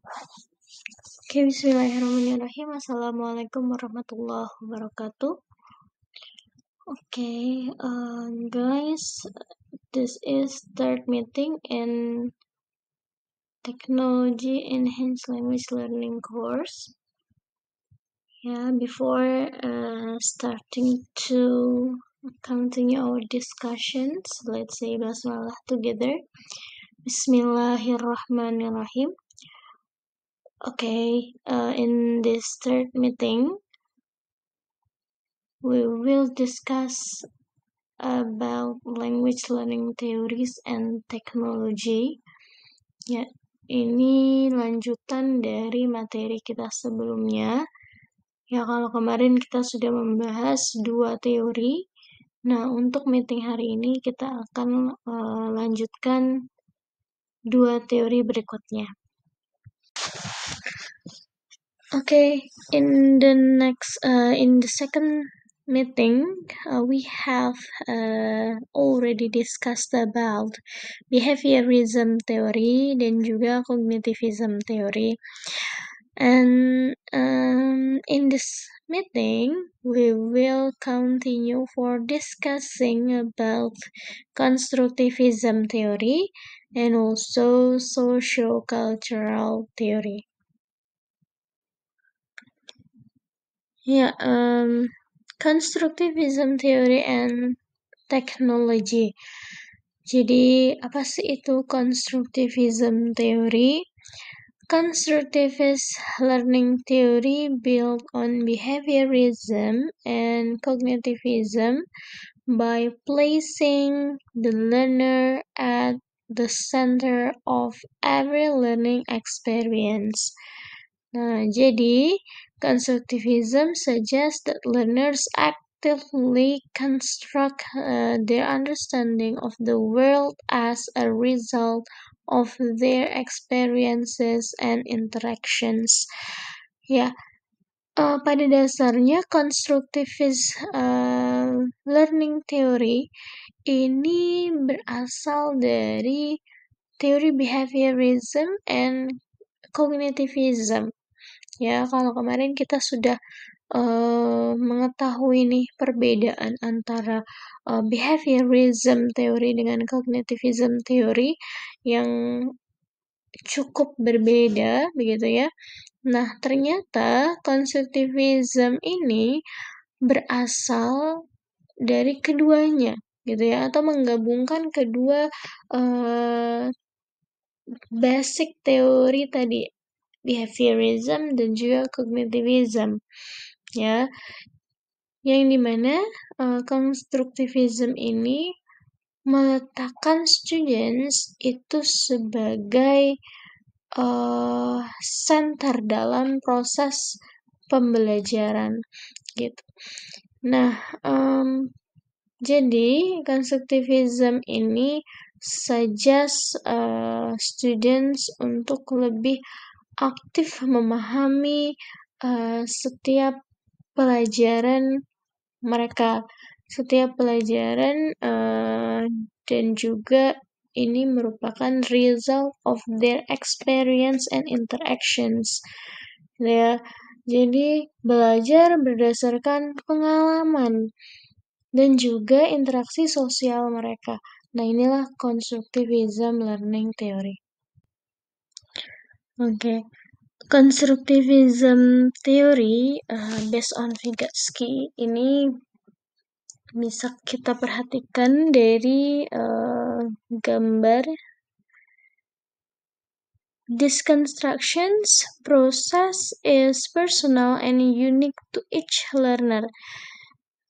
Oke, bismillahirrahmanirrahim. Assalamualaikum warahmatullahi wabarakatuh. Okay, guys, this is third meeting in Technology Enhanced Language Learning course. Before starting to continue our discussions, let's say Basmalah together. Bismillahirrahmanirrahim. Okay, in this third meeting, we will discuss about language learning theories and technology. Ya, ini lanjutan dari materi kita sebelumnya. Ya, kalau kemarin kita sudah membahas 2 teori. Nah, untuk meeting hari ini kita akan lanjutkan 2 teori berikutnya. Okay, in the second meeting, we have already discussed about behaviorism theory dan juga cognitivism theory. And in this meeting, we will continue for discussing about constructivism theory and also socio-cultural theory. Constructivism theory and technology. Jadi, apa sih itu constructivism theory? Constructivist learning theory built on behaviorism and cognitivism by placing the learner at the center of every learning experience. Nah, jadi constructivism suggests that learners actively construct their understanding of the world as a result of their experiences and interactions. Pada dasarnya constructivist learning theory ini berasal dari teori behaviorism and cognitivism. Ya, kalau kemarin kita sudah mengetahui nih perbedaan antara behaviorism teori dengan cognitivism teori yang cukup berbeda, begitu ya. Nah, ternyata constructivism ini berasal dari keduanya, gitu ya, atau menggabungkan kedua basic teori tadi, behaviorism dan juga cognitivism, ya, yang dimana constructivism ini meletakkan students itu sebagai center dalam proses pembelajaran, gitu. Nah, jadi constructivism ini suggest students untuk lebih aktif memahami setiap pelajaran mereka, setiap pelajaran dan juga ini merupakan result of their experience and interactions. Ya, jadi belajar berdasarkan pengalaman dan juga interaksi sosial mereka. Nah, inilah constructivism learning theory. Okay. Constructivism theory based on Vygotsky ini bisa kita perhatikan dari gambar. This construction's process is personal and unique to each learner.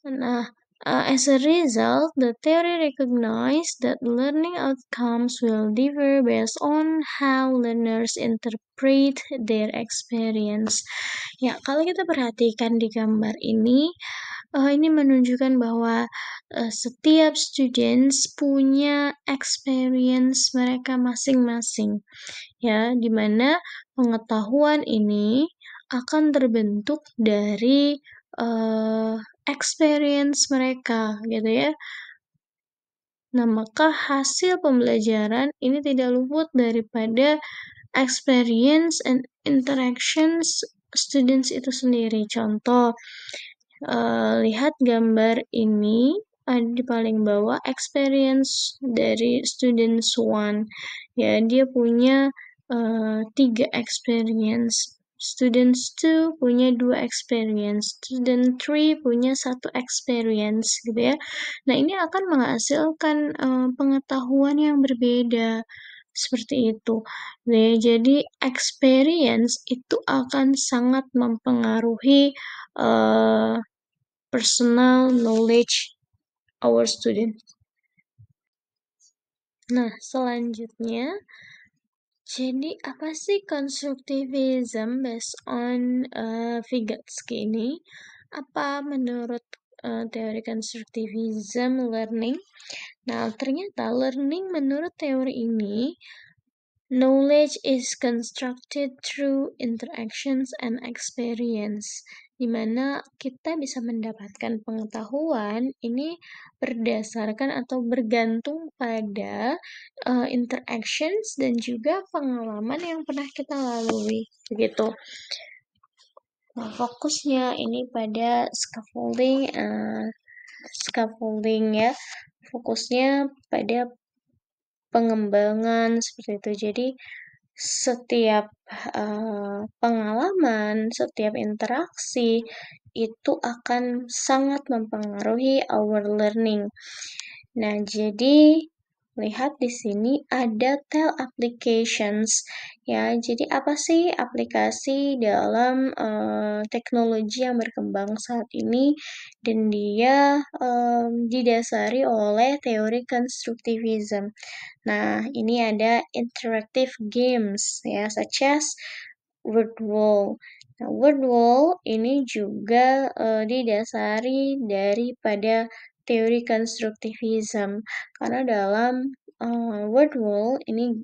Nah, as a result, the theory recognizes that learning outcomes will differ based on how learners interpret their experience. Ya, kalau kita perhatikan di gambar ini menunjukkan bahwa setiap students punya experience mereka masing-masing, ya, di mana pengetahuan ini akan terbentuk dari experience mereka, gitu ya. Nah, maka hasil pembelajaran ini tidak luput daripada experience and interactions students itu sendiri. Contoh, lihat gambar ini, ada di paling bawah experience dari students 1. Ya, dia punya 3 experience. Students 2 punya 2 experience. Student 3 punya 1 experience gitu ya. Nah, ini akan menghasilkan pengetahuan yang berbeda. Seperti itu. Nah, jadi experience itu akan sangat mempengaruhi personal knowledge our student. Nah, selanjutnya, jadi apa sih constructivism based on Vygotsky ini? Apa menurut teori constructivism learning? Nah, ternyata learning menurut teori ini, knowledge is constructed through interactions and experience, di mana kita bisa mendapatkan pengetahuan ini berdasarkan atau bergantung pada interactions dan juga pengalaman yang pernah kita lalui, begitu. Nah, fokusnya ini pada scaffolding ya, fokusnya pada pengembangan seperti itu. Jadi setiap pengalaman, setiap interaksi itu akan sangat mempengaruhi our learning. Nah, jadi lihat di sini ada tel applications ya. Jadi apa sih aplikasi dalam teknologi yang berkembang saat ini, dan dia didasari oleh teori constructivism. Nah, ini ada interactive games ya, such as word wall. Nah, word wall ini juga didasari daripada teori constructivism, karena dalam word wall ini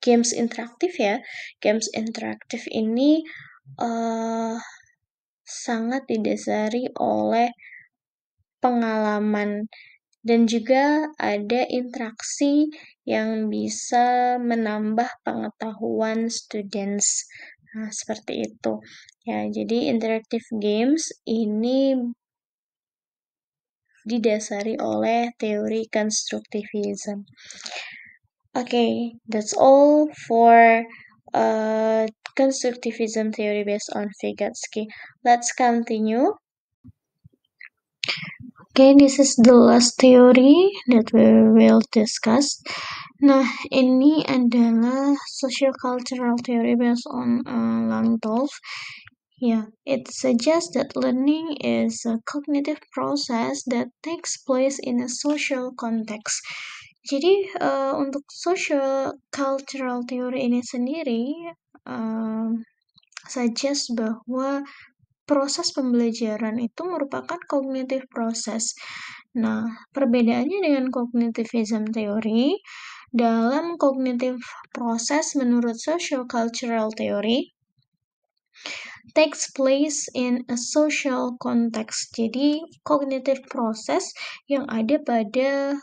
games interaktif ya. Games interaktif ini sangat didasari oleh pengalaman dan juga ada interaksi yang bisa menambah pengetahuan students. Nah, seperti itu. Ya, jadi interactive games ini didasari oleh teori constructivism. Okay, that's all for constructivism theory based on Vygotsky. Let's continue. Okay, this is the last theory that we will discuss. Nah, ini adalah social cultural theory based on Langtolf. Yeah, it suggests that learning is a cognitive process that takes place in a social context. Jadi untuk social cultural theory ini sendiri suggest bahwa proses pembelajaran itu merupakan cognitive process. Nah, perbedaannya dengan cognitivism theory, dalam cognitive process menurut social cultural theory, takes place in a social context. Jadi, cognitive process yang ada pada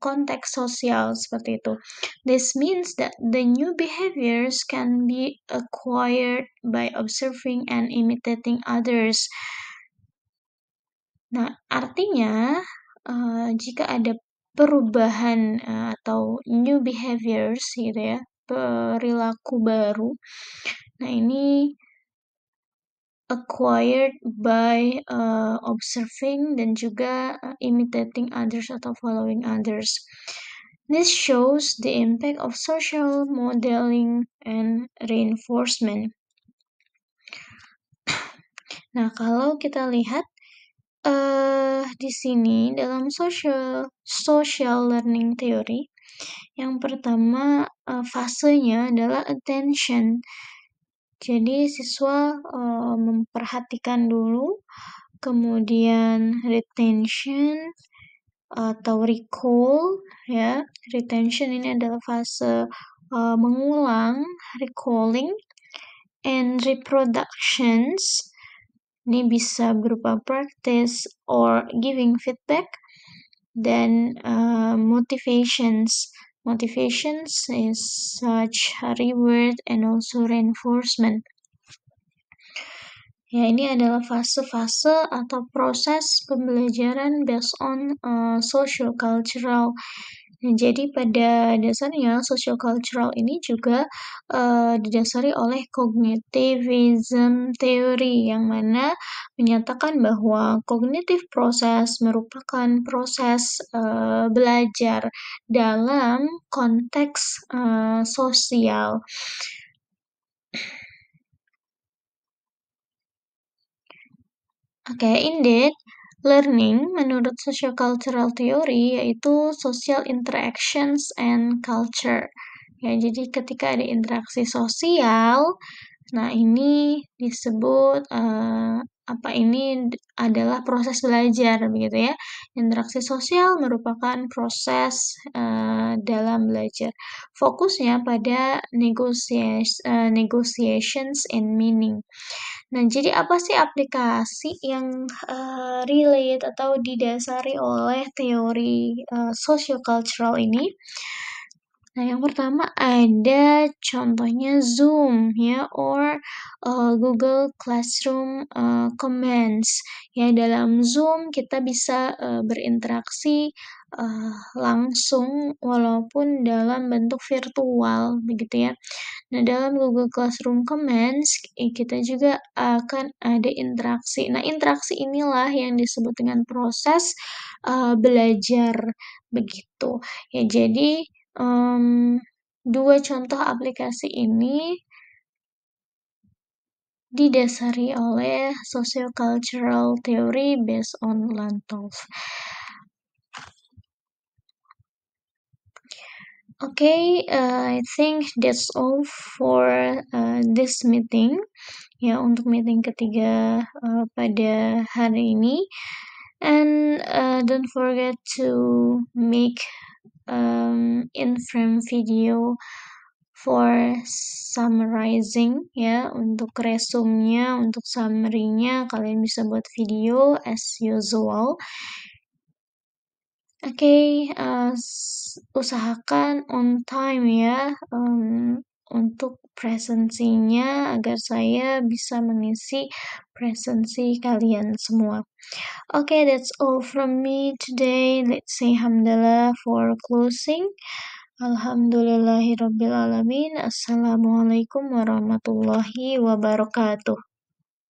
konteks sosial seperti itu. This means that the new behaviors can be acquired by observing and imitating others. Nah, artinya jika ada perubahan atau new behaviors gitu ya, perilaku baru. Nah, ini acquired by observing dan juga imitating others atau following others. This shows the impact of social modeling and reinforcement. Nah, kalau kita lihat di sini dalam social learning theory, yang pertama fasenya adalah attention. Jadi siswa memperhatikan dulu, kemudian retention atau recall ya. Retention ini adalah fase mengulang, recalling, and reproductions. Ini bisa berupa practice or giving feedback, dan motivations Motivations is such a reward and also reinforcement. Ya, ini adalah fase-fase atau proses pembelajaran based on social cultural. Nah, jadi pada dasarnya social cultural ini juga didasari oleh cognitivism theory yang mana menyatakan bahwa cognitive process merupakan proses belajar dalam konteks sosial. Indeed, learning menurut sociocultural theory yaitu social interactions and culture. Ya, jadi ketika ada interaksi sosial, nah ini disebut ini adalah proses belajar begitu ya. Interaksi sosial merupakan proses dalam belajar. Fokusnya pada negotiations and meaning. Nah, jadi apa sih aplikasi yang relate atau didasari oleh teori sociocultural ini? Nah, yang pertama ada contohnya Zoom ya or Google Classroom Comments. Ya, dalam Zoom kita bisa berinteraksi langsung walaupun dalam bentuk virtual begitu ya. Nah, dalam Google Classroom Comments, kita juga akan ada interaksi. Nah, interaksi inilah yang disebut dengan proses belajar, begitu. Ya, jadi dua contoh aplikasi ini didasari oleh sociocultural theory based on Landolf. I think that's all for this meeting. Ya, untuk meeting ketiga pada hari ini. And don't forget to make in-frame video for summarizing ya, untuk resumnya, untuk summary-nya kalian bisa buat video as usual. Usahakan on time ya untuk presensinya agar saya bisa mengisi presensi kalian semua. That's all from me today. Let's say alhamdulillah for closing. Alhamdulillahirabbil alamin. Assalamualaikum warahmatullahi wabarakatuh.